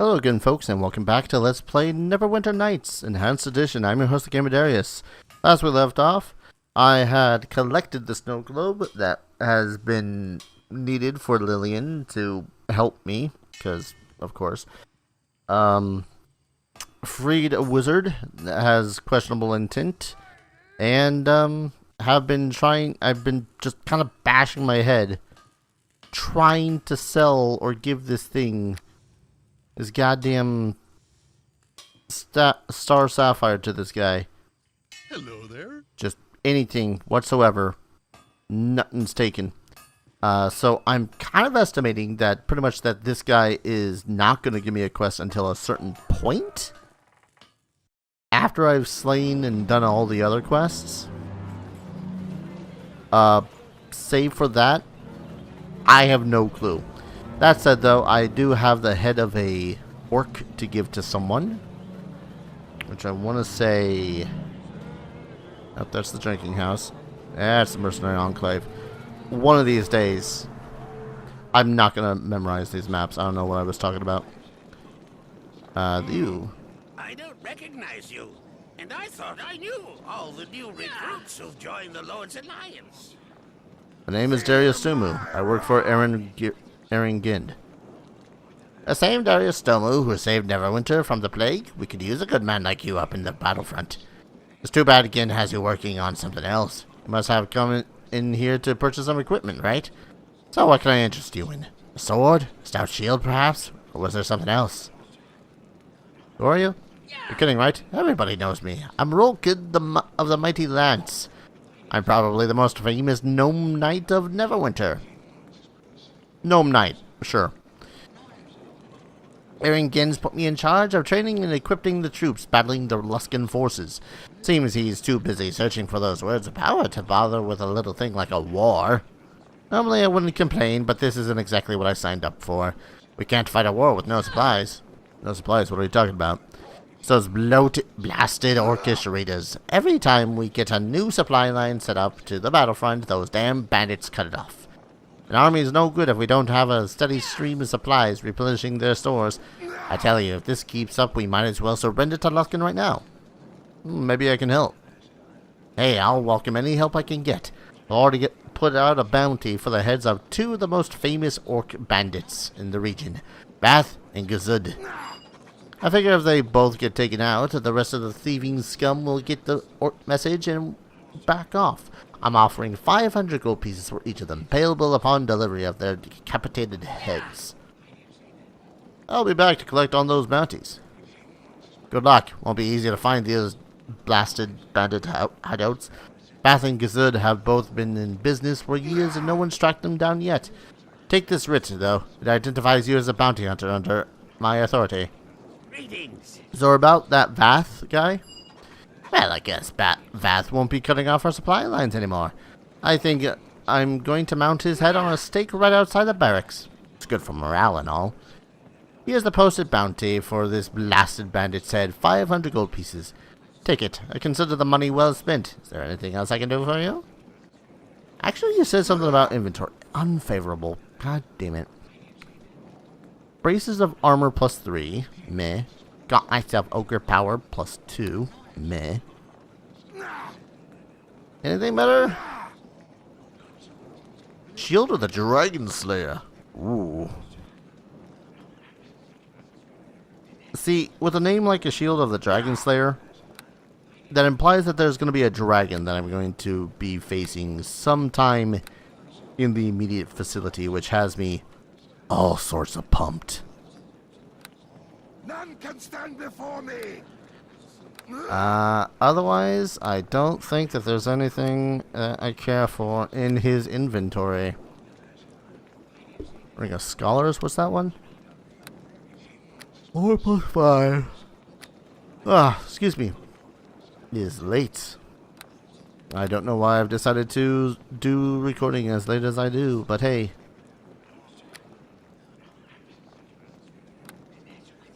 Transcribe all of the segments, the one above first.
Hello again, folks, and welcome back to Let's Play Neverwinter Nights Enhanced Edition. I'm your host, the Gamer Darius. As we left off, I had collected the Snowglobe that has been needed for Lillian to help me, because, of course. Freed a wizard that has questionable intent, and I've been just kind of bashing my head, trying to sell or give this goddamn Star Sapphire to this guy. Hello there. Just anything whatsoever. Nothing's taken. So I'm kind of estimating that pretty much that this guy is not going to give me a quest until a certain point. After I've slain and done all the other quests. Save for that, I have no clue. That said, though, I do have the head of a orc to give to someone, which I want to say... Oh, that's the drinking house. That's the mercenary enclave. One of these days, I'm not going to memorize these maps. I don't know what I was talking about. You. I don't recognize you, and I thought I knew all the new recruits who've joined the Lord's Alliance. My name is Darius Stumu. I work for Aaron Gind. The same Darius Stumu who saved Neverwinter from the plague. We could use a good man like you up in the battlefront. It's too bad Gind has you working on something else. You must have come in here to purchase some equipment, right? So what can I interest you in? A sword? A stout shield, perhaps? Or was there something else? Who are you? You're kidding, right? Everybody knows me. I'm Rolkid of the Mighty Lance. I'm probably the most famous gnome knight of Neverwinter. Gnome knight, sure. Aaron Gins put me in charge of training and equipping the troops battling the Luskan forces. Seems he's too busy searching for those words of power to bother with a little thing like a war. Normally I wouldn't complain, but this isn't exactly what I signed up for. We can't fight a war with no supplies. No supplies, what are you talking about? It's those blasted orcish raiders. Every time we get a new supply line set up to the battlefront, those damn bandits cut it off. An army is no good if we don't have a steady stream of supplies replenishing their stores. I tell you, if this keeps up, we might as well surrender to Luskan right now. Maybe I can help. Hey, I'll welcome any help I can get. I'll already put out a bounty for the heads of two of the most famous orc bandits in the region, Bath and Gazud. I figure if they both get taken out, the rest of the thieving scum will get the orc message and back off. I'm offering 500 gold pieces for each of them, payable upon delivery of their decapitated heads. I'll be back to collect on those bounties. Good luck. Won't be easy to find these blasted bandit hideouts. Bath and Gazud have both been in business for years and no one's tracked them down yet. Take this writ, though. It identifies you as a bounty hunter under my authority. Greetings. So about that Vath guy? Well, I guess Vath won't be cutting off our supply lines anymore. I think I'm going to mount his head on a stake right outside the barracks. It's good for morale and all. Here's the posted bounty for this blasted bandit's head, 500 gold pieces. Take it. I consider the money well spent. Is there anything else I can do for you? Actually, you said something about inventory. Unfavorable. God damn it. Braces of armor +3. Meh. Got myself ogre power +2. Meh. Anything better? Shield of the Dragon Slayer. Ooh. See, with a name like a Shield of the Dragon Slayer, that implies that there's going to be a dragon that I'm going to be facing sometime in the immediate vicinity, which has me all sorts of pumped. None can stand before me. Otherwise, I don't think that there's anything I care for in his inventory. Ring of Scholars, what's that one? 4 + 5. Excuse me. It is late. I don't know why I've decided to do recording as late as I do, but hey.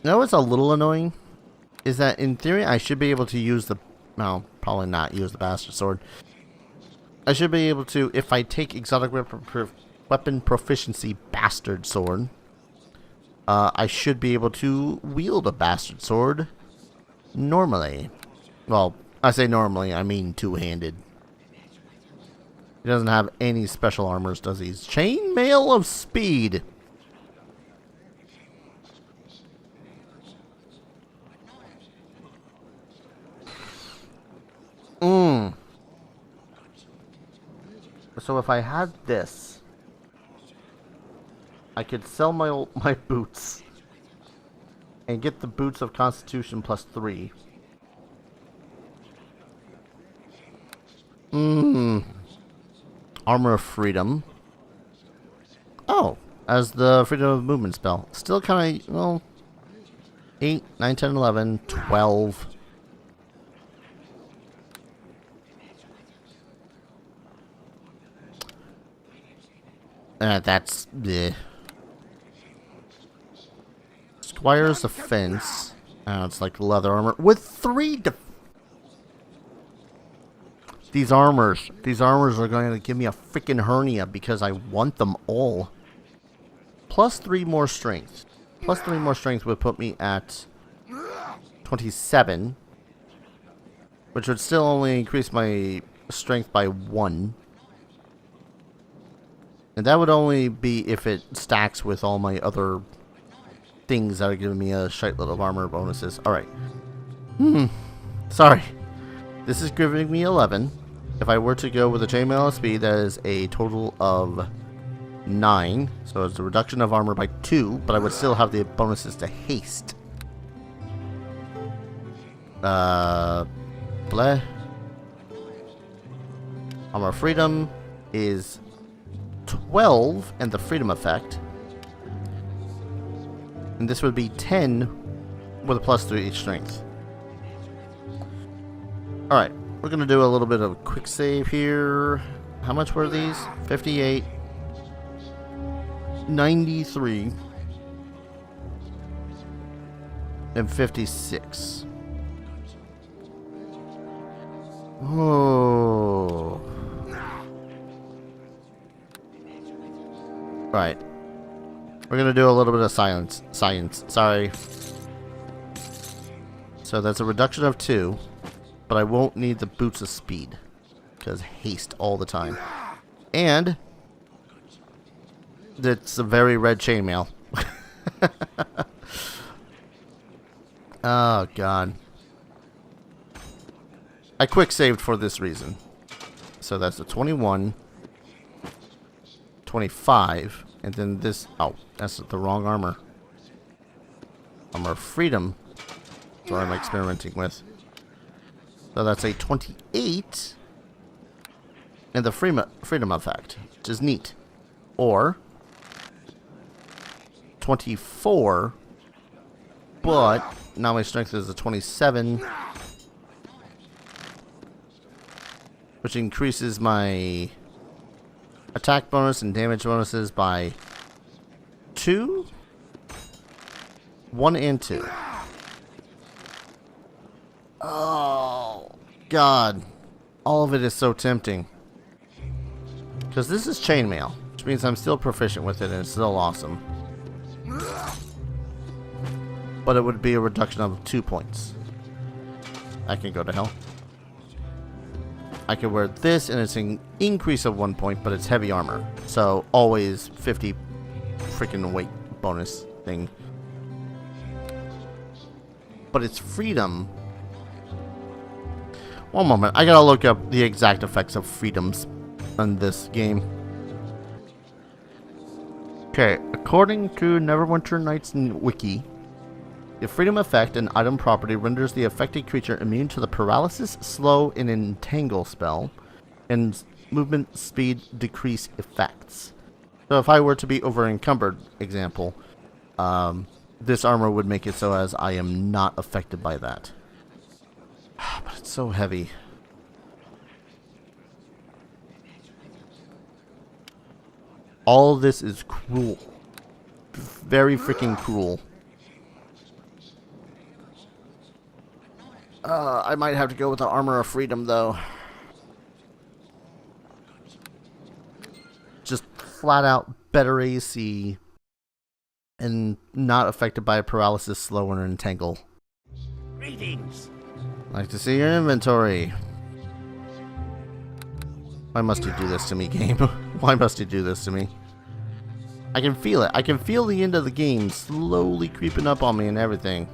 You know what's a little annoying? Is that in theory I should be able to use the... No, probably not use the bastard sword. I should be able to, if I take exotic weapon proficiency bastard sword, I should be able to wield a bastard sword normally. Well, I say normally, I mean two-handed. He doesn't have any special armors, does he? Chainmail of Speed. So if I had this, I could sell my boots and get the boots of Constitution +3. Armor of Freedom. Oh, as the Freedom of Movement spell. Still kind of, well, 8, 9, 10, 11, 12. That's bleh. Squire's Defense. It's like leather armor with 3 These armors are going to give me a freaking hernia because I want them all. +3 more strength. +3 more strength would put me at 27. Which would still only increase my strength by 1. And that would only be if it stacks with all my other things that are giving me a shite load of armor bonuses. Alright. Sorry. This is giving me 11. If I were to go with a chainmail of speed, that is a total of 9. So it's a reduction of armor by 2, but I would still have the bonuses to haste. Bleh. Armor of Freedom is 12 and the freedom effect. And this would be 10 with a +3 each strength. Alright, we're going to do a little bit of a quick save here. How much were these? 58, 93, and 56. Oh. Right. We're gonna do a little bit of science. Sorry. So that's a reduction of 2, but I won't need the boots of speed because haste all the time, and it's a very red chainmail. Oh god. I quick saved for this reason. So that's a 21. 25, and then this, oh, that's the wrong armor. Armor of Freedom. That's what I'm experimenting with. So that's a 28, and the freedom effect, which is neat. Or 24, but now my strength is a 27, which increases my attack bonus and damage bonuses by 2, 1, and 2. Oh, God. All of it is so tempting. Because this is chainmail, which means I'm still proficient with it and it's still awesome. But it would be a reduction of 2 points. I can go to hell. I can wear this, and it's an increase of 1 point, but it's heavy armor. So, always 50 freaking weight bonus thing. But it's freedom. One moment, I gotta look up the exact effects of freedoms on this game. Okay, according to Neverwinter Nights Wiki, the freedom effect, an item property, renders the affected creature immune to the paralysis, slow, and entangle spell, and movement speed decrease effects. So if I were to be over encumbered, example, this armor would make it so as I am not affected by that. But it's so heavy. All of this is cruel. Very freaking cruel. I might have to go with the Armor of Freedom, though. Just flat out better AC. and not affected by paralysis, slower, and entangle. Greetings. Like to see your inventory. Why must you do this to me, game? Why must you do this to me? I can feel it. I can feel the end of the game slowly creeping up on me and everything.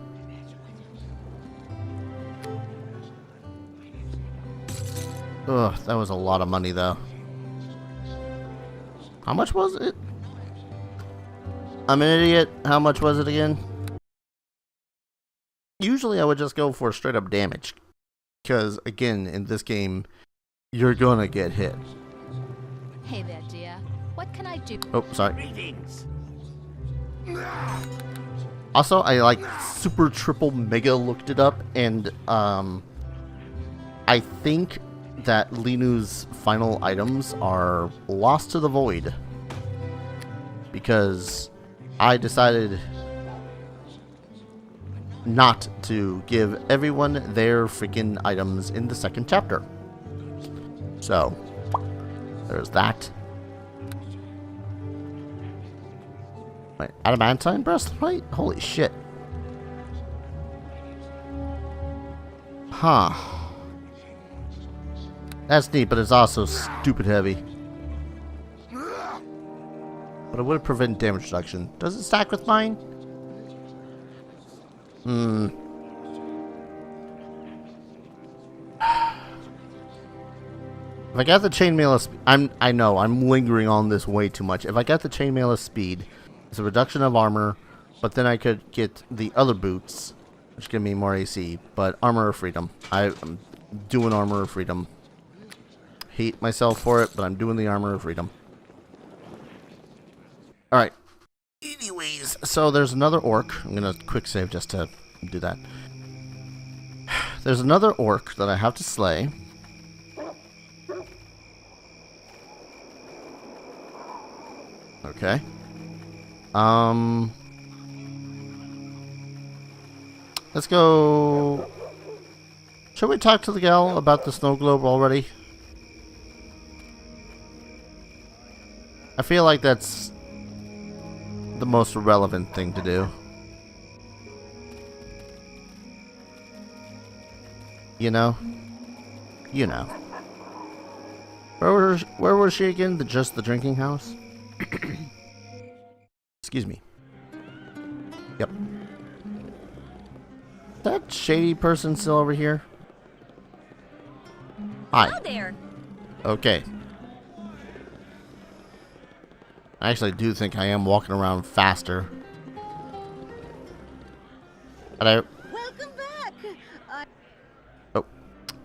Ugh, that was a lot of money, though. How much was it? I'm an idiot. How much was it again? Usually I would just go for straight up damage. Because, again, in this game, you're gonna get hit. Hey there, dear. What can I do? Oh, sorry. Greetings. Also, I like super triple mega looked it up, and I think that Linu's final items are lost to the void. Because I decided not to give everyone their freaking items in the second chapter. So, there's that. Wait, adamantine breastplate? Holy shit. Huh. That's neat, but it's also stupid heavy. But it would prevent damage reduction. Does it stack with mine? If I got the chainmail of I know, I'm lingering on this way too much. If I got the chainmail of speed, it's a reduction of armor, but then I could get the other boots, which give me more AC, but armor of freedom. I'm doing armor of freedom. Hate myself for it, but I'm doing the armor of freedom. Alright. Anyways, so there's another orc. I'm gonna quick save just to do that. There's another orc that I have to slay. Okay. Let's go. Should we talk to the gal about the Snowglobe already? I feel like that's the most relevant thing to do. You know? You know. Where was she again? Just the drinking house? Excuse me. Yep. That shady person still over here? Hi. Hello there. Okay. I actually do think I am walking around faster. Hello. Welcome back. Oh,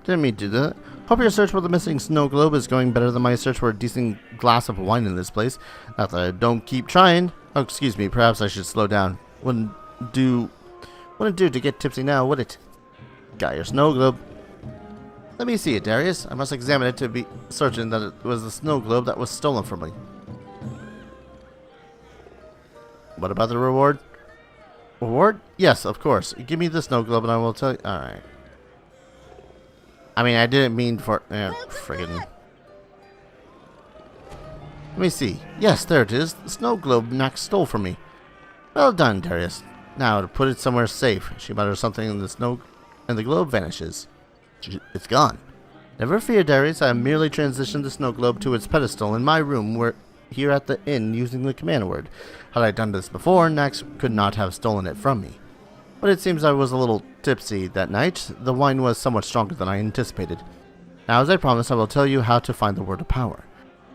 didn't mean to do that. Hope your search for the missing Snowglobe is going better than my search for a decent glass of wine in this place. Not that I don't keep trying. Oh, excuse me. Perhaps I should slow down. Wouldn't do to get tipsy now, would it? Got your Snowglobe. Let me see it, Darius. I must examine it to be certain that it was the Snowglobe that was stolen from me. What about the reward? Reward? Yes, of course. Give me the Snowglobe and I will tell you. Alright. I mean, I didn't mean for... friggin'. Let me see. Yes, there it is. The Snowglobe Max stole from me. Well done, Darius. Now, to put it somewhere safe, she mutters something and the globe vanishes. It's gone. Never fear, Darius. I have merely transitioned the Snowglobe to its pedestal in my room here at the inn using the command word. Had I done this before, Nax could not have stolen it from me. But it seems I was a little tipsy that night. The wine was somewhat stronger than I anticipated. Now, as I promised, I will tell you how to find the word of power.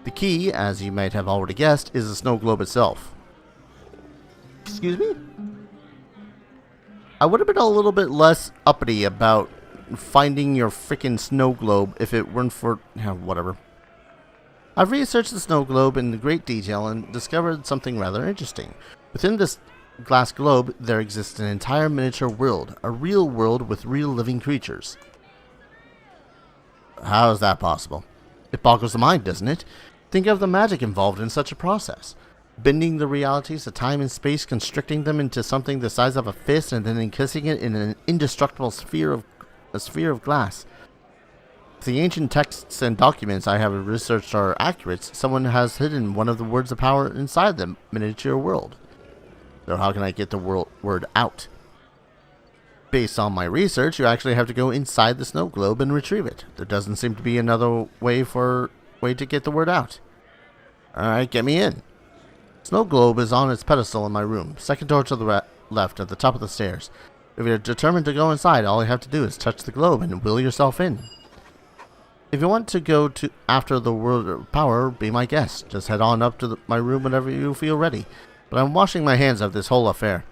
The key, as you might have already guessed, is the Snowglobe itself. Excuse me? I would have been a little bit less uppity about finding your freaking Snowglobe if it weren't for... whatever. I've researched the Snowglobe in great detail and discovered something rather interesting. Within this glass globe, there exists an entire miniature world, a real world with real living creatures. How is that possible? It boggles the mind, doesn't it? Think of the magic involved in such a process. Bending the realities of time and space, constricting them into something the size of a fist, and then encasing it in an indestructible sphere of glass. If the ancient texts and documents I have researched are accurate, someone has hidden one of the words of power inside the miniature world. So how can I get the word out? Based on my research, you actually have to go inside the snow globe and retrieve it. There doesn't seem to be another way to get the word out. Alright, get me in. Snow globe is on its pedestal in my room, second door to the left at the top of the stairs. If you're determined to go inside, all you have to do is touch the globe and will yourself in. If you want to go to after the word of power, be my guest. Just head on up to my room whenever you feel ready. But I'm washing my hands of this whole affair.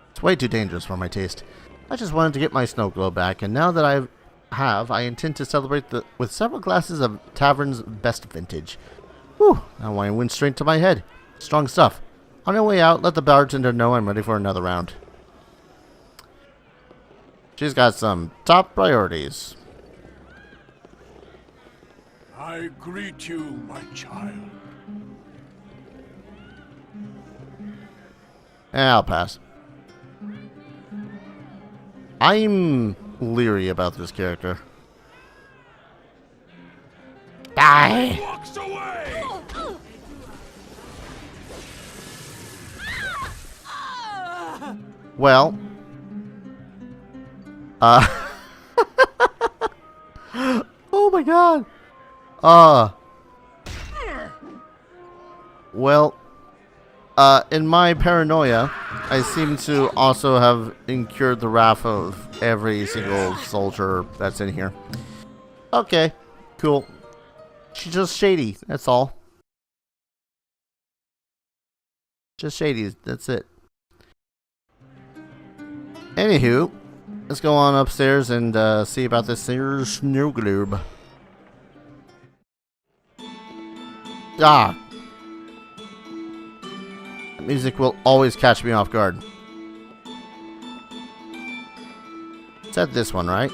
It's way too dangerous for my taste. I just wanted to get my snow globe back, and now that I intend to celebrate with several glasses of Tavern's best vintage. Whew, that wine went straight to my head. Strong stuff. On your way out, let the bartender know I'm ready for another round. She's got some top priorities. I greet you, my child. I'll pass. I'm leery about this character. Die! Walks away! Well, oh my god. Well, in my paranoia, I seem to also have incurred the wrath of every single soldier that's in here. Okay, cool. She's just shady, that's all. Just shady, that's it. Anywho, let's go on upstairs and see about this here Snowglobe. Ah! That music will always catch me off guard. Said this one, right?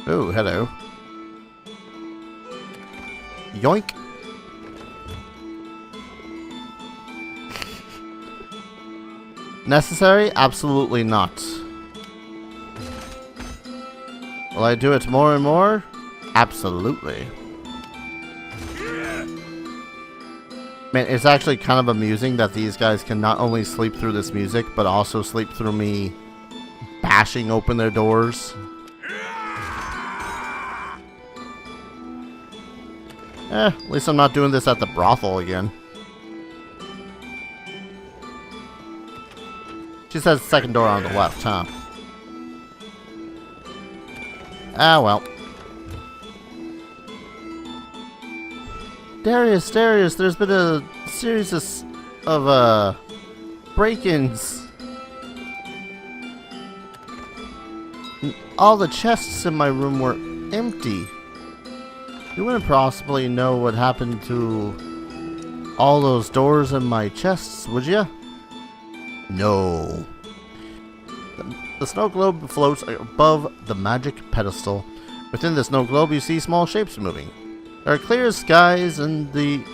Oh, hello. Yoink! Necessary? Absolutely not. Will I do it more and more? Absolutely. Man, it's actually kind of amusing that these guys can not only sleep through this music, but also sleep through me bashing open their doors. At least I'm not doing this at the brothel again. She says second door on the left, huh? Ah, well. Darius, there's been a series of break-ins. All the chests in my room were empty. You wouldn't possibly know what happened to all those doors in my chests, would you? No. The snow globe floats above the magic pedestal. Within the snow globe, you see small shapes moving. There are clear skies in the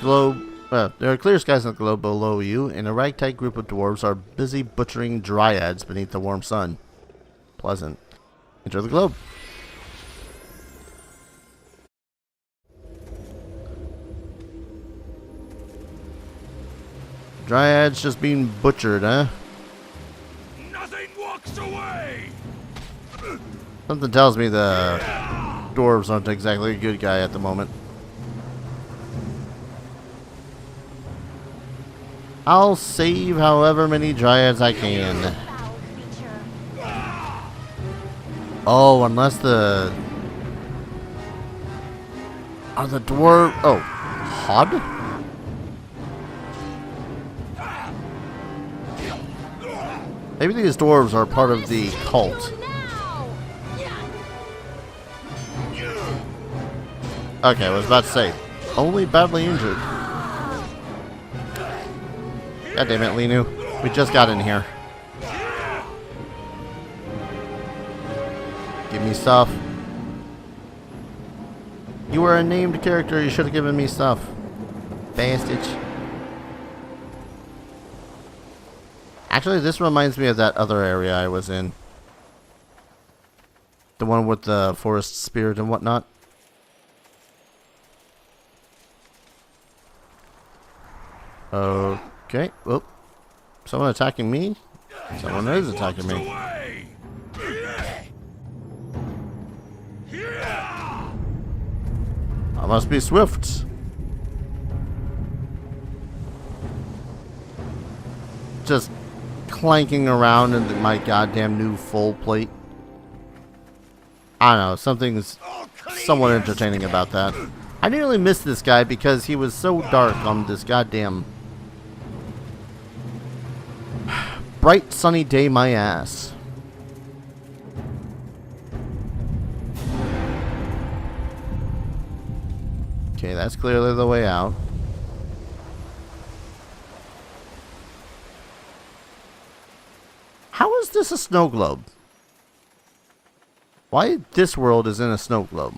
globe. There are clear skies in the globe below you, and a ragtag group of dwarves are busy butchering dryads beneath the warm sun. Pleasant. Enter the globe. Dryads just being butchered, huh? Nothing walks away! Something tells me the dwarves aren't exactly a good guy at the moment. I'll save however many dryads I can. Oh, unless the... Are the dwarf... Oh, Hod? Maybe these dwarves are part of the cult. Okay, I was about to say, only badly injured. God damn it, Linu. We just got in here. Give me stuff. You were a named character, you should have given me stuff. Bastard. Actually, this reminds me of that other area I was in. The one with the forest spirit and whatnot. Okay. Whoop. Someone attacking me? Someone is attacking me. Away! I must be swift. Just clanking around in my goddamn new full plate. I don't know, something's somewhat entertaining about that. I nearly missed this guy because he was so dark on this goddamn bright sunny day my ass. Okay, that's clearly the way out. How is this a snow globe? Why this world is in a snow globe?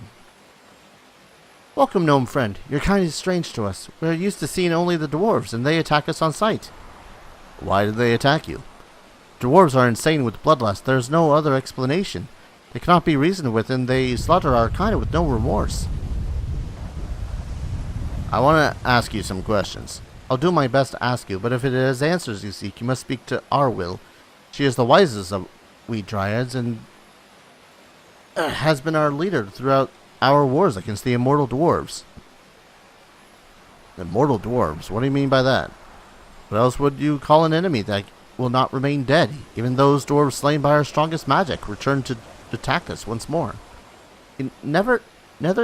Welcome, gnome friend. Your kind is strange to us. We are used to seeing only the dwarves, and they attack us on sight. Why did they attack you? Dwarves are insane with bloodlust. There is no other explanation. They cannot be reasoned with, and they slaughter our kind with no remorse. I want to ask you some questions. I'll do my best to ask you, but if it is answers you seek, you must speak to Arwyl. She is the wisest of we dryads, and has been our leader throughout our wars against the immortal dwarves. Immortal dwarves? What do you mean by that? What else would you call an enemy that will not remain dead? Even those dwarves slain by our strongest magic return to attack us once more. Never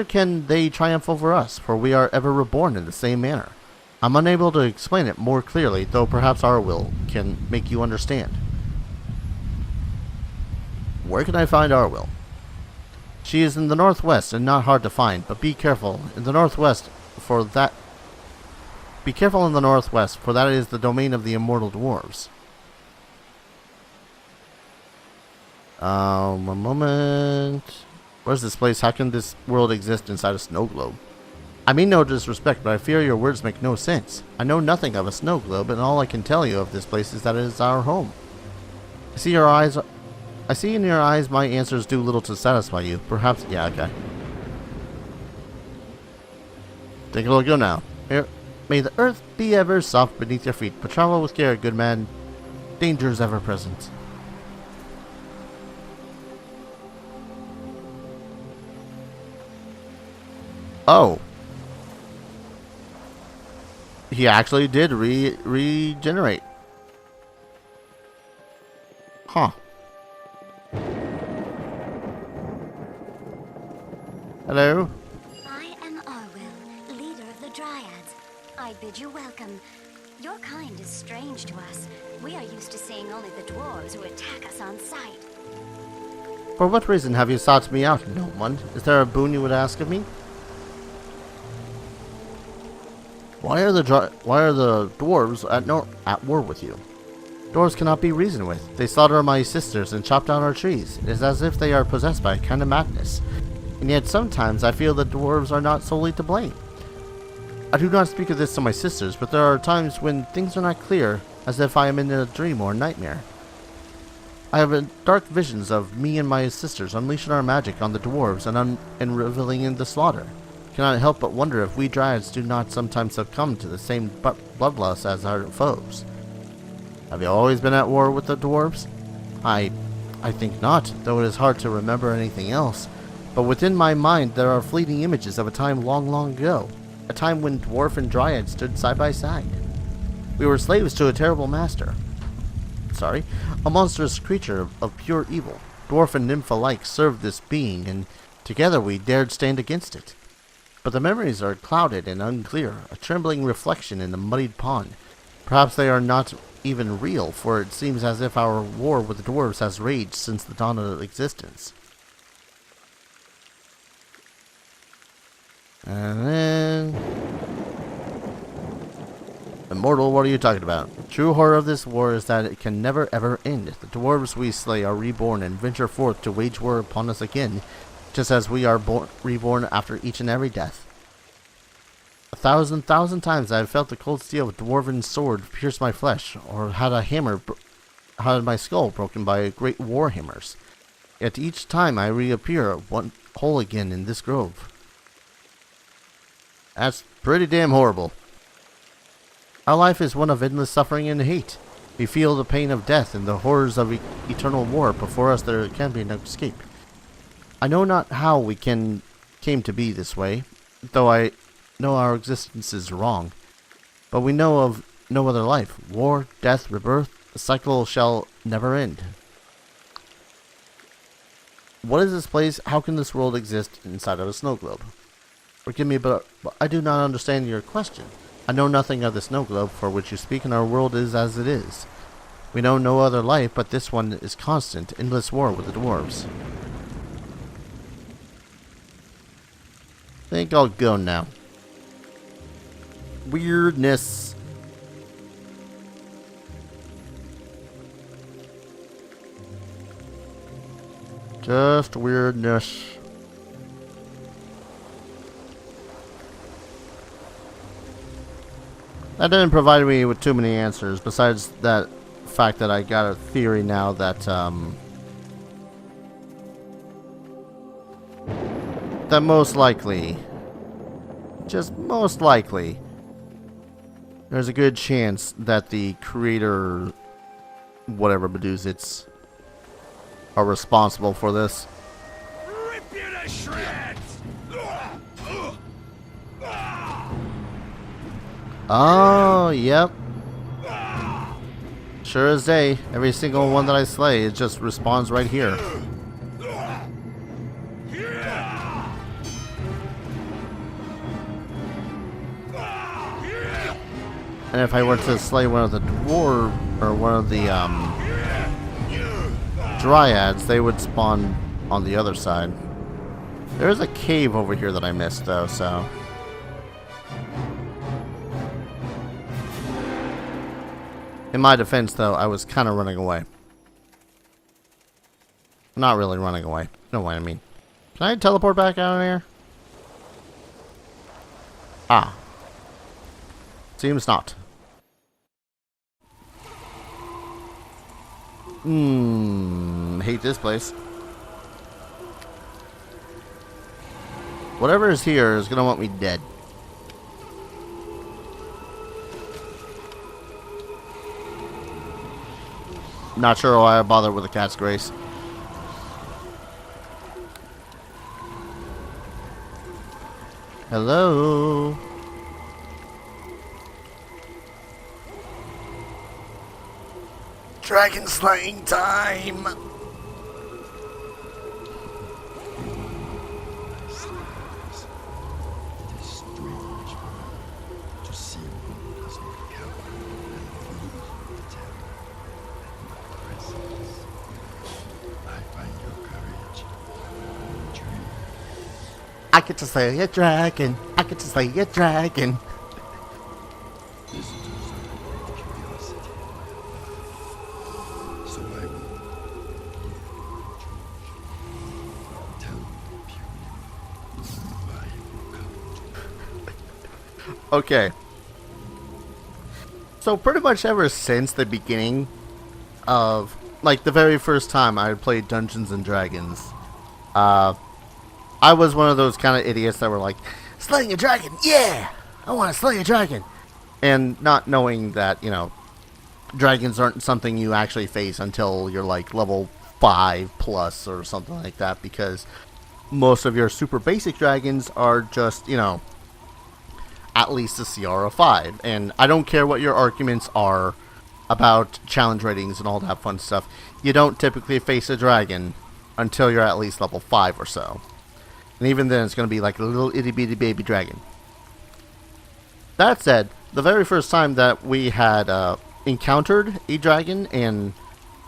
can they triumph over us, for we are ever reborn in the same manner. I'm unable to explain it more clearly, though perhaps our will can make you understand. Where can I find Arwyl? She is in the northwest and not hard to find, but be careful in the northwest, for that is the domain of the immortal dwarves. One moment. Where's this place? How can this world exist inside a snow globe? I mean no disrespect, but I fear your words make no sense. I know nothing of a snow globe, and all I can tell you of this place is that it is our home. I see in your eyes my answers do little to satisfy you. Perhaps, yeah, okay. Take a look, go now. Here, may the earth be ever soft beneath your feet, but travel with care, good man. Danger is ever present. Oh. He actually did regenerate. Huh. Hello? I am Arwyl, leader of the dryads. I bid you welcome. Your kind is strange to us. We are used to seeing only the dwarves who attack us on sight. For what reason have you sought me out, no one? Is there a boon you would ask of me? Why are the dwarves at war with you? Dwarves cannot be reasoned with. They slaughter my sisters and chop down our trees. It is as if they are possessed by a kind of madness. And yet sometimes I feel that dwarves are not solely to blame. I do not speak of this to my sisters, but there are times when things are not clear, as if I am in a dream or a nightmare. I have dark visions of me and my sisters unleashing our magic on the dwarves and reveling in the slaughter. Cannot help but wonder if we dryads do not sometimes succumb to the same bloodlust as our foes. Have you always been at war with the dwarves? I think not, though it is hard to remember anything else. But within my mind there are fleeting images of a time long, long ago. A time when dwarf and dryad stood side by side. We were slaves to a terrible master. A monstrous creature of pure evil. Dwarf and nymph alike served this being, and together we dared stand against it. But the memories are clouded and unclear, a trembling reflection in the muddied pond. Perhaps they are not even real, for it seems as if our war with the dwarves has raged since the dawn of existence. And then... Immortal, what are you talking about? The true horror of this war is that it can never ever end. The dwarves we slay are reborn and venture forth to wage war upon us again, just as we are reborn after each and every death. 1,000 times I have felt the cold steel of a dwarven sword pierce my flesh, or had my skull broken by great war hammers. Yet each time I reappear whole again in this grove. That's pretty damn horrible. Our life is one of endless suffering and hate. We feel the pain of death and the horrors of eternal war. Before us there can be no escape. I know not how we came to be this way, though I know our existence is wrong. But we know of no other life. War, death, rebirth, the cycle shall never end. What is this place? How can this world exist inside of a snow globe? Forgive me, but I do not understand your question. I know nothing of the snow globe for which you speak, and our world is as it is. We know no other life, but this one is constant, endless war with the dwarves. I think I'll go now. Weirdness. Just weirdness. That didn't provide me with too many answers, besides that fact that I got a theory now that, that most likely, just most likely, there's a good chance that the creator, whatever Medusits, are responsible for this. Rip you to shreds! Oh, yep. Sure as day, every single one that I slay, it just respawns right here. And if I were to slay one of the dwarf or one of the dryads, they would spawn on the other side. There is a cave over here that I missed though, so. In my defense though, I was kind of running away. Not really running away. You know what I mean. Can I teleport back out of here? Ah. Seems not. Hate this place. Whatever is here is gonna want me dead. Not sure why I bothered with a cat's grace. Hello. Dragon slaying time. I get to slay a dragon. I get to slay a dragon. Okay. So pretty much ever since the beginning of, like, the very first time I played Dungeons and Dragons, I was one of those kind of idiots that were like, slaying a dragon, yeah! I want to slay a dragon! And not knowing that, you know, dragons aren't something you actually face until you're like level 5 plus or something like that, because most of your super basic dragons are just, you know, at least a CR of 5. And I don't care what your arguments are about challenge ratings and all that fun stuff. You don't typically face a dragon until you're at least level 5 or so. And even then, it's going to be like a little itty-bitty baby dragon. That said, the very first time that we had encountered a dragon, and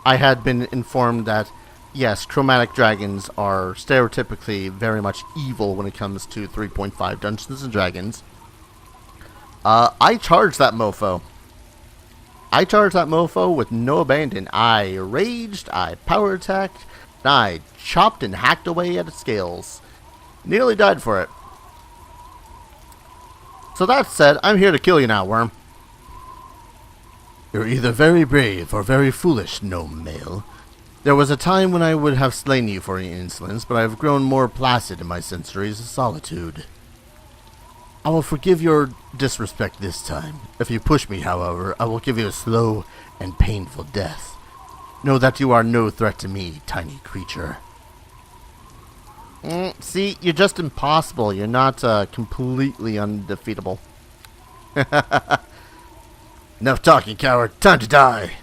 I had been informed that, yes, chromatic dragons are stereotypically very much evil when it comes to 3.5 Dungeons and Dragons, I charged that mofo. I charged that mofo with no abandon. I raged, I power attacked, and I chopped and hacked away at its scales. Nearly died for it. So that said, I'm here to kill you now, worm. You're either very brave or very foolish, gnome male. There was a time when I would have slain you for your insolence, but I have grown more placid in my centuries of solitude. I will forgive your disrespect this time. If you push me, however, I will give you a slow and painful death. Know that you are no threat to me, tiny creature. See, you're just impossible. You're not completely undefeatable. Enough talking, coward. Time to die.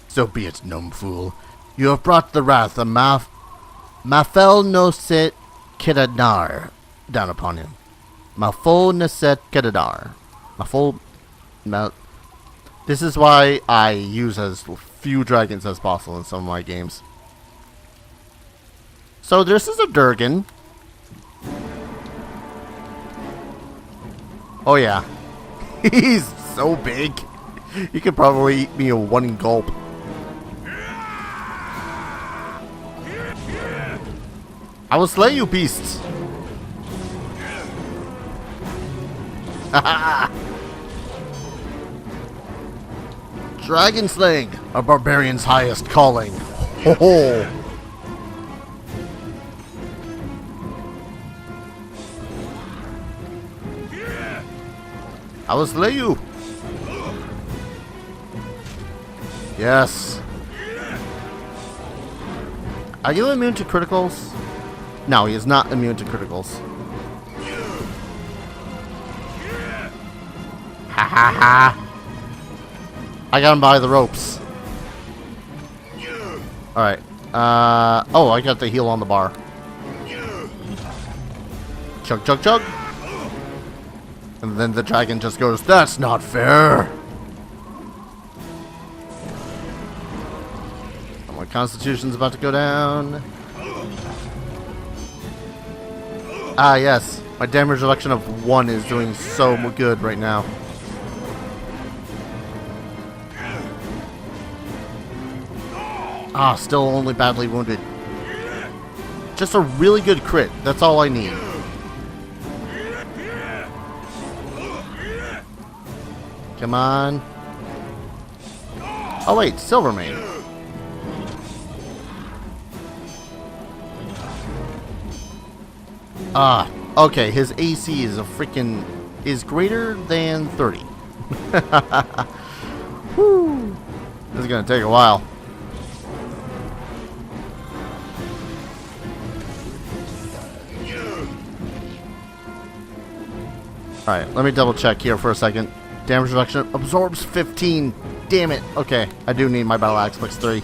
So be it, gnome fool. You have brought the wrath of Mafel no Sit Kidadar down upon him. Mafol Naset Kidadar. This is why I use as few dragons as possible in some of my games. So this is a Durgan. Oh yeah. He's so big. He could probably eat me in one gulp. I will slay you, beasts. Dragon slaying, a barbarian's highest calling. Ho ho! I will slay you. Yes. Are you immune to criticals? No, he is not immune to criticals. Ha ha ha! I got him by the ropes. Alright. Oh, I got the heal on the bar. Chug, chug, chug. And then the dragon just goes, that's not fair. My constitution's about to go down. Ah, yes. My damage reduction of 1 is doing so good right now. Ah, still only badly wounded. Just a really good crit. That's all I need. Come on. Oh wait, Silvermane. Ah, okay, his AC is is greater than 30. Whew. This is gonna take a while. Alright, let me double check here for a second. Damage reduction absorbs 15. Damn it. Okay, I do need my battle axe plus 3.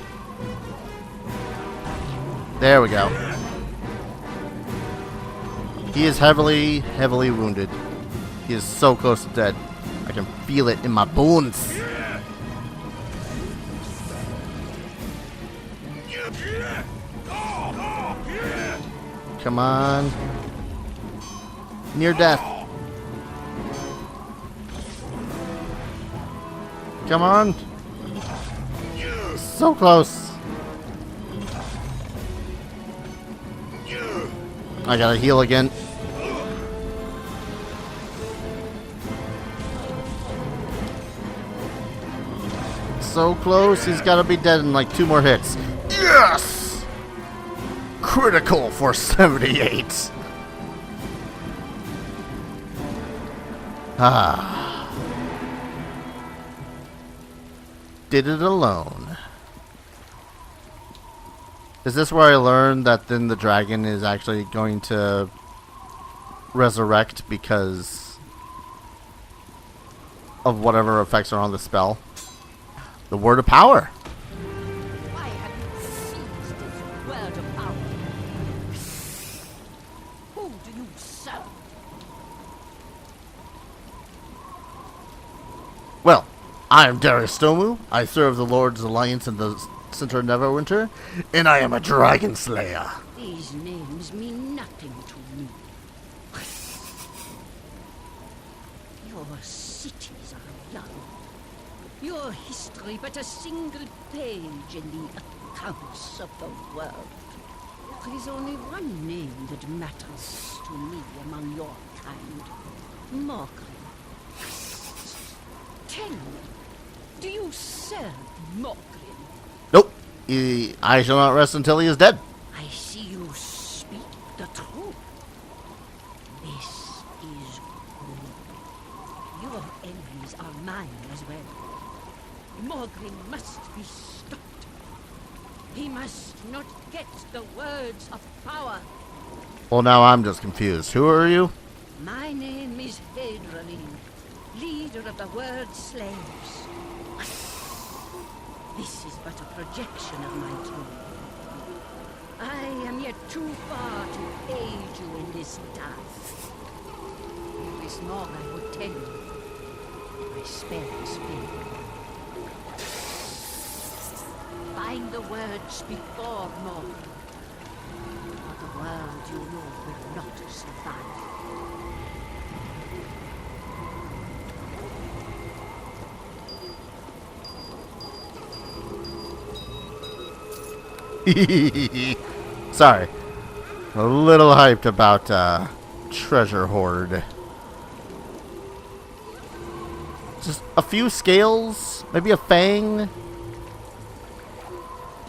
There we go. He is heavily, heavily wounded. He is so close to dead. I can feel it in my bones. Come on. Near death. Come on. So close. I gotta heal again. So close. He's gotta be dead in like 2 more hits. Yes! Critical for 78. Ah. Did it alone. Is this where I learned that then the dragon is actually going to resurrect because of whatever effects are on the spell? The word of power. Why have you seized this word of power? Who do you serve? Well, I am Darius Stomu. I serve the Lord's Alliance in the center of Neverwinter, and I am a dragon slayer. These names mean nothing to me. Your cities are young. Your history but a single page in the accounts of the world. There is only one name that matters to me among your kind. Morgan. Tell me, do you serve Morgan? Nope. I shall not rest until he is dead. I see you speak the truth. This is well. Morgrim must be stopped. He must not get the words of power. Well, now I'm just confused. Who are you? My name is Hadralin, leader of the word slaves. This is but a projection of my tomb. I am yet too far to aid you in this task. There is more I would tell you. I spare the speak. Find the words before more. For the world you know will not survive. Sorry. A little hyped about treasure hoard. Just a few scales, maybe a fang.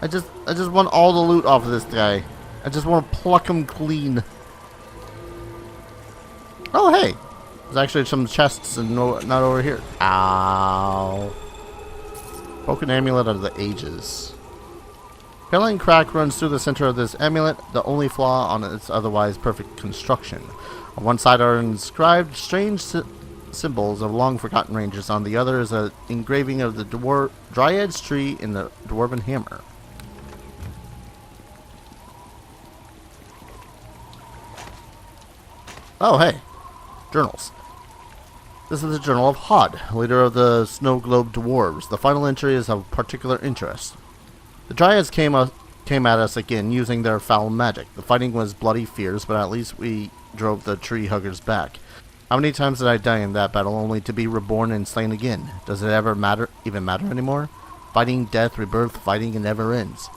I just want all the loot off of this guy. I just want to pluck him clean. Oh hey, there's actually some chests and not over here. Ow. Broken amulet of the ages. Paling crack runs through the center of this amulet, the only flaw on its otherwise perfect construction. On one side are inscribed strange symbols of long-forgotten ranges. On the other is an engraving of the dryad's tree in the dwarven hammer. Oh, hey. Journals. This is the Journal of Hod, leader of the Snowglobe dwarves. The final entry is of particular interest. The dryads came at us again using their foul magic. The fighting was bloody fierce, but at least we drove the tree huggers back. How many times did I die in that battle only to be reborn and slain again? Does it ever even matter anymore? Fighting, death, rebirth, fighting, it never ends.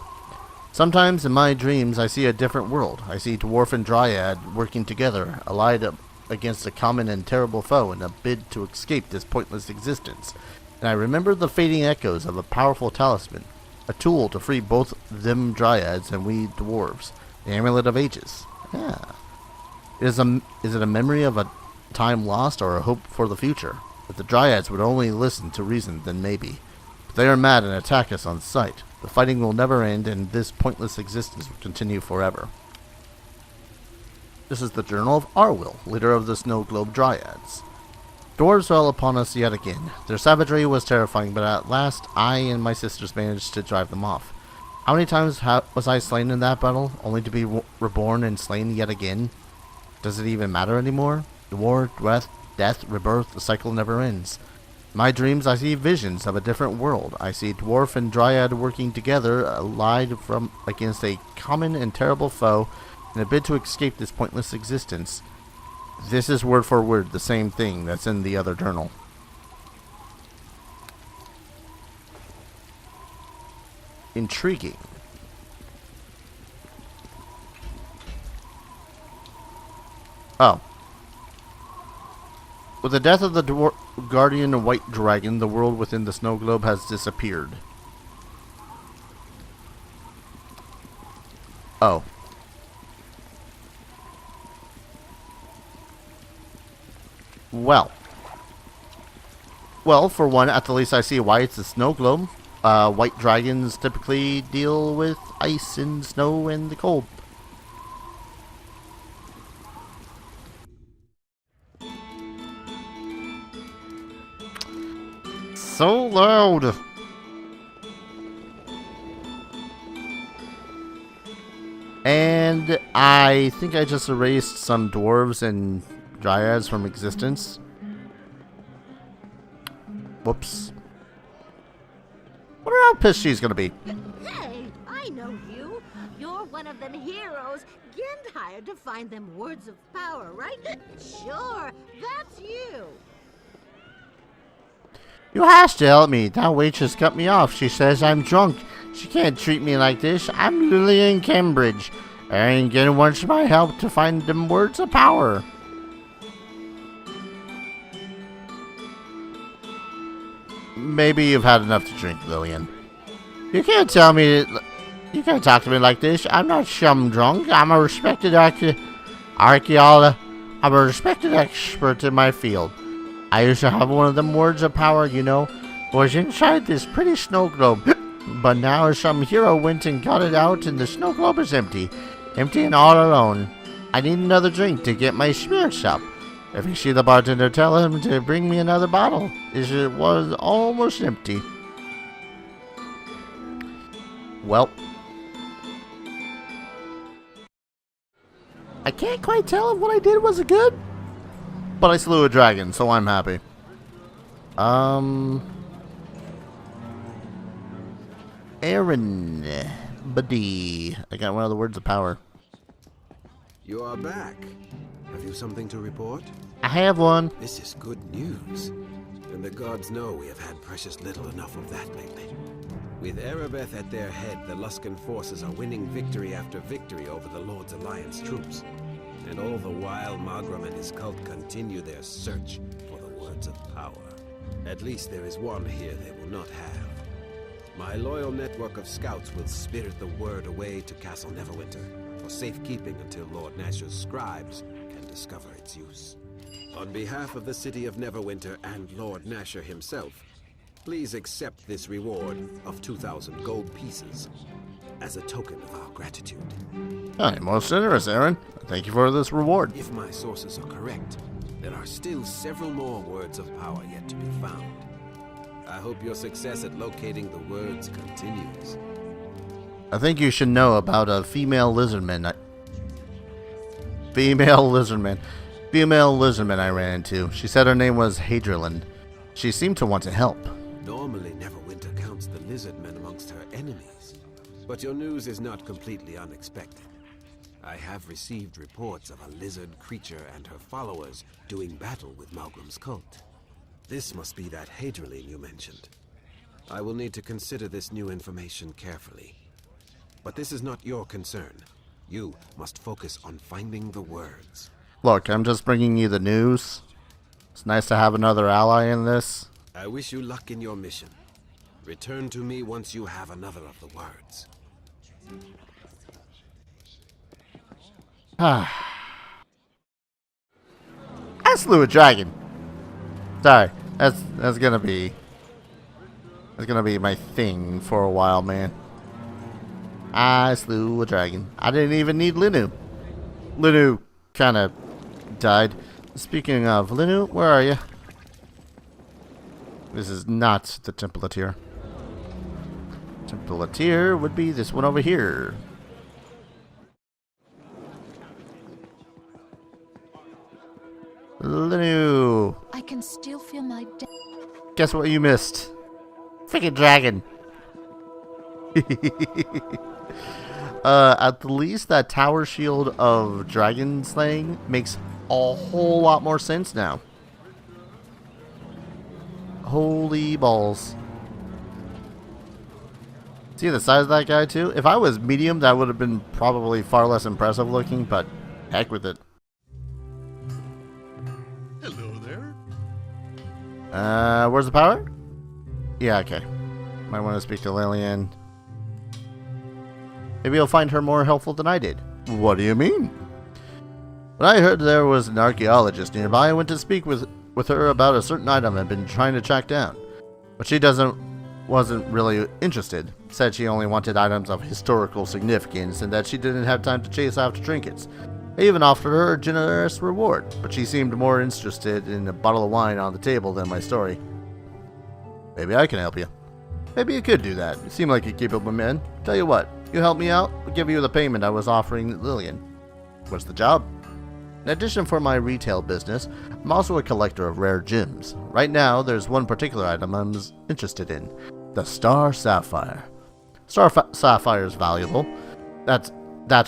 Sometimes in my dreams I see a different world. I see dwarf and dryad working together, allied against a common and terrible foe in a bid to escape this pointless existence. And I remember the fading echoes of a powerful talisman. A tool to free both them dryads and we dwarves. The Amulet of Ages. Yeah. Is it a memory of a time lost or a hope for the future? If the dryads would only listen to reason, then maybe. But they are mad and attack us on sight. The fighting will never end, and this pointless existence will continue forever. This is the Journal of Arwyll, leader of the Snowglobe dryads. Dwarves fell upon us yet again. Their savagery was terrifying, but at last I and my sisters managed to drive them off. How many times was I slain in that battle, only to be reborn and slain yet again? Does it even matter anymore? The war, death, rebirth, the cycle never ends. In my dreams I see visions of a different world. I see dwarf and dryad working together, allied against a common and terrible foe, in a bid to escape this pointless existence. This is word for word the same thing that's in the other journal. Intriguing. Oh. With the death of the guardian white dragon, the world within the Snowglobe has disappeared. Oh. Well, for one, at the least I see why it's a snow globe. White dragons typically deal with ice and snow and the cold. So loud! And I think I just erased some dwarves and dryads from existence. Whoops. Wonder how pissed she's gonna be. Hey, I know you. You're one of them heroes Gent hired to find them words of power, right? Sure, that's you. You has to help me. That waitress cut me off. She says I'm drunk. She can't treat me like this. I'm Lily in Cambridge. I ain't getting much of my help to find them words of power. Maybe you've had enough to drink, Lillian. You can't tell me... You can't talk to me like this. I'm not some drunk. I'm a respected archaeologist. I'm a respected expert in my field. I used to have one of them words of power, you know. was inside this pretty snow globe, but now some hero went and got it out and the snow globe is empty. Empty and all alone. I need another drink to get my spirits up. If you see the bartender, tell him to bring me another bottle. It was almost empty. Well, I can't quite tell if what I did was good, but I slew a dragon, so I'm happy. Aaron, buddy, I got one of the words of power. You are back. Have you something to report? I have one. This is good news. And the gods know we have had precious little enough of that lately. With Erebeth at their head, the Luskan forces are winning victory after victory over the Lord's Alliance troops. And all the while, Magram and his cult continue their search for the words of power. At least there is one here they will not have. My loyal network of scouts will spirit the word away to Castle Neverwinter for safekeeping until Lord Nasher's scribes can discover its use. On behalf of the city of Neverwinter and Lord Nasher himself, please accept this reward of 2,000 gold pieces as a token of our gratitude. I'm most generous, Aaron. Thank you for this reward. If my sources are correct, there are still several more words of power yet to be found. I hope your success at locating the words continues. I think you should know about a female lizardman. Female lizardman I ran into. She said her name was Hadriland. She seemed to want to help. Normally, Neverwinter counts the lizardmen amongst her enemies. But your news is not completely unexpected. I have received reports of a lizard creature and her followers doing battle with Malgram's cult. This must be that Hadriline you mentioned. I will need to consider this new information carefully. But this is not your concern. You must focus on finding the words. Look, I'm just bringing you the news. It's nice to have another ally in this. I wish you luck in your mission. Return to me once you have another of the words. I slew a dragon. Sorry, that's gonna be my thing for a while, man. I slew a dragon. I didn't even need Linu. Linu kind of died. Speaking of Linu, where are you? This is not the Temple of Tyr. Temple of Tyr would be this one over here. Linu. I can still feel my Guess what you missed? Freaking dragon. At the least, that tower shield of dragon slaying makes a whole lot more sense now. Holy balls. See the size of that guy too? If I was medium, that would have been probably far less impressive looking, but heck with it. Hello there. Where's the power? Yeah, okay. Might want to speak to Lillian. Maybe you'll find her more helpful than I did. What do you mean? When I heard there was an archaeologist nearby, I went to speak with her about a certain item I've been trying to track down. But she wasn't really interested. Said she only wanted items of historical significance and that she didn't have time to chase after trinkets. I even offered her a generous reward, but she seemed more interested in a bottle of wine on the table than my story. Maybe I can help you. Maybe you could do that. You seem like a capable man. Tell you what, you help me out, I'll give you the payment I was offering Lillian. What's the job? In addition for my retail business, I'm also a collector of rare gems. Right now, there's one particular item I'm interested in. The Star Sapphire. Sapphire is valuable. That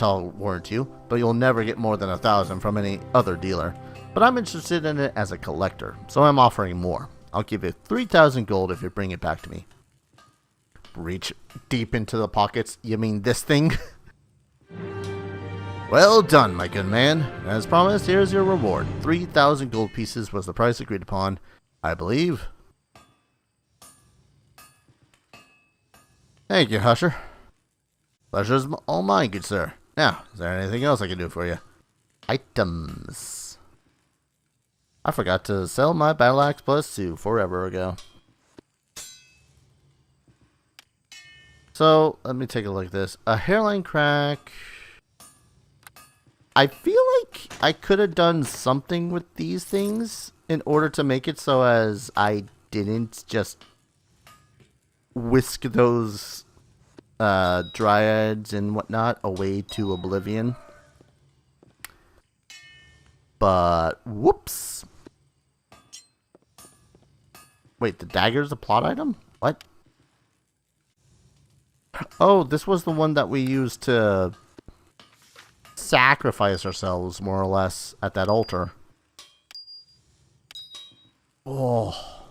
I'll warrant you, but you'll never get more than 1,000 from any other dealer. But I'm interested in it as a collector, so I'm offering more. I'll give you 3,000 gold if you bring it back to me. Reach deep into the pockets. You mean this thing? Well done, my good man. As promised, here's your reward. 3,000 gold pieces was the price agreed upon, I believe. Thank you, Husher. Pleasure's all mine, good sir. Now, is there anything else I can do for you? Items. I forgot to sell my battle axe plus 2 forever ago. So, let me take a look at this. A hairline crack. I feel like I could have done something with these things in order to make it so as I didn't just whisk those dryads and whatnot away to oblivion. But, whoops. Wait, the dagger's a plot item? What? Oh, this was the one that we used to sacrifice ourselves, more or less, at that altar. Oh.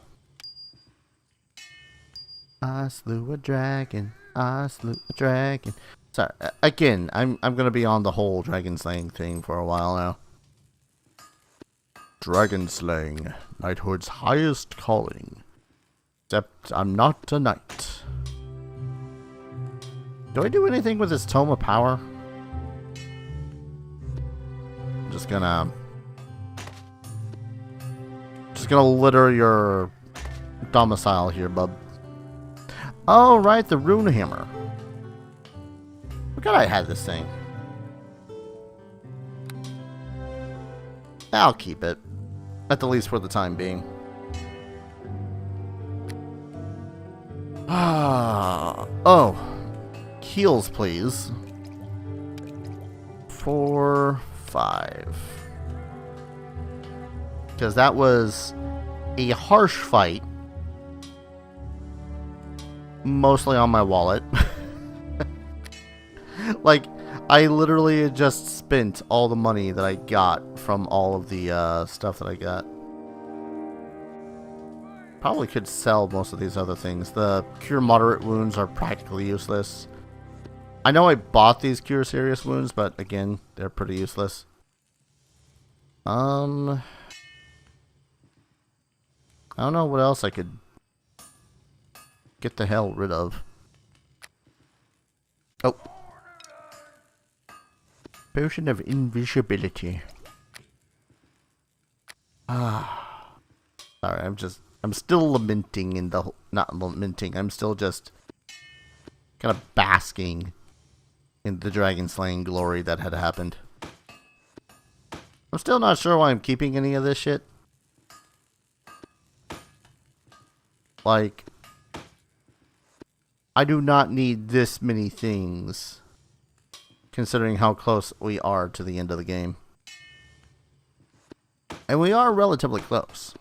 I slew a dragon. I slew a dragon. Sorry, again, I'm gonna be on the whole dragon slaying thing for a while now. Dragon slaying, knighthood's highest calling. Except I'm not a knight. Do I do anything with this tome of power? I'm just gonna litter your domicile here, bub. Oh, right, the rune hammer. Forgot I had this thing. I'll keep it. At the least for the time being. Oh. Heals, please. 4, 5. Because that was a harsh fight. Mostly on my wallet. Like, I literally just spent all the money that I got from all of the stuff that I got. Probably could sell most of these other things. The cure moderate wounds are practically useless. I know I bought these cure serious wounds, but again, they're pretty useless. I don't know what else I could get the hell rid of. Oh. Potion of invisibility. Ah. Sorry, I'm still lamenting in the... Not lamenting, I'm still just kind of basking in the dragon slaying glory that had happened. I'm still not sure why I'm keeping any of this shit. Like, I do not need this many things, considering how close we are to the end of the game. And we are relatively close.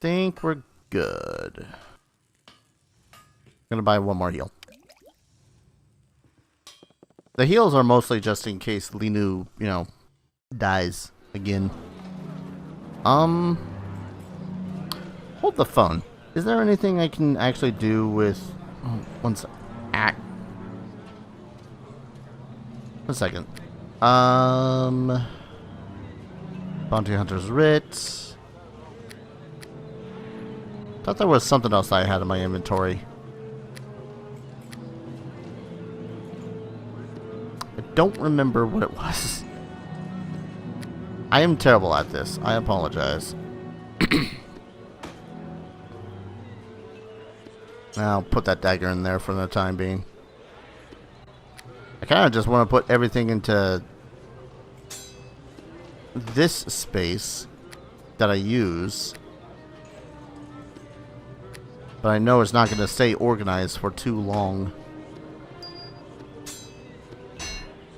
Think we're good. Gonna buy one more heal. The heals are mostly just in case Linu, you know, dies again. Hold the phone. Is there anything I can actually do with... One second. Bounty Hunter's Writ. Thought there was something else I had in my inventory. I don't remember what it was. I am terrible at this. I apologize. I'll put that dagger in there for the time being. I kind of just want to put everything into this space that I use. But I know it's not going to stay organized for too long.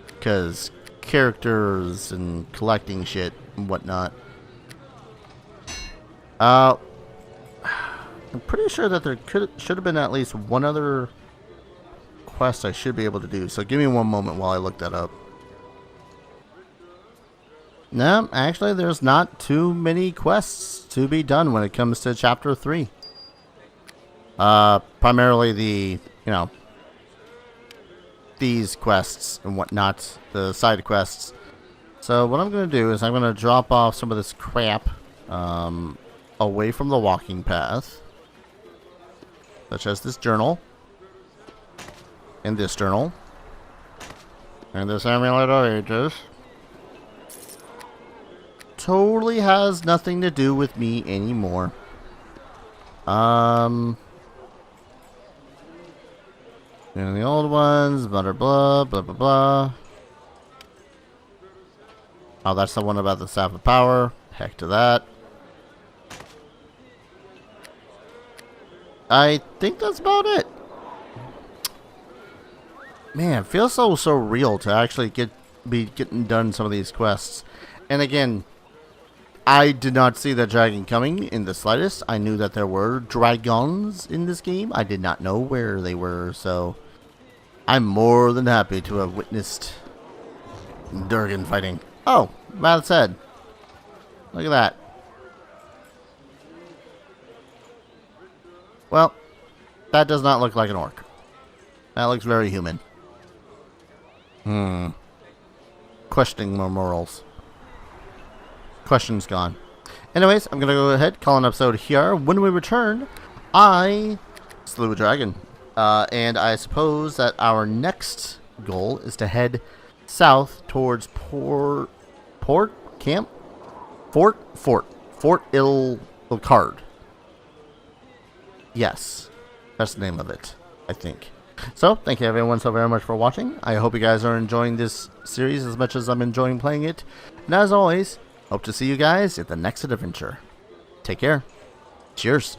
Because characters and collecting shit and whatnot. I'm pretty sure that there should have been at least one other quest I should be able to do. So give me one moment while I look that up. No, actually there's not too many quests to be done when it comes to chapter 3. Primarily the, you know, these quests and whatnot, the side quests. So what I'm going to do is I'm going to drop off some of this crap away from the walking path, such as this journal, and this journal, and this amulet of ages, totally has nothing to do with me anymore. And the old ones, blah, blah, blah, blah, blah. Oh, that's the one about the Staff of Power. Heck to that. I think that's about it. Man, it feels so real to actually be getting done some of these quests. And again, I did not see the dragon coming in the slightest. I knew that there were dragons in this game. I did not know where they were, so I'm more than happy to have witnessed Durgan fighting. Oh, Matt's head. Look at that. Well, that does not look like an orc. That looks very human. Questioning my morals. Question's gone. Anyways, I'm going to go ahead, call an episode here. When we return, I slew a dragon. And I suppose that our next goal is to head south towards Fort Ilcard. Yes, that's the name of it, I think. So, thank you everyone so very much for watching. I hope you guys are enjoying this series as much as I'm enjoying playing it. And as always, hope to see you guys at the next adventure. Take care. Cheers.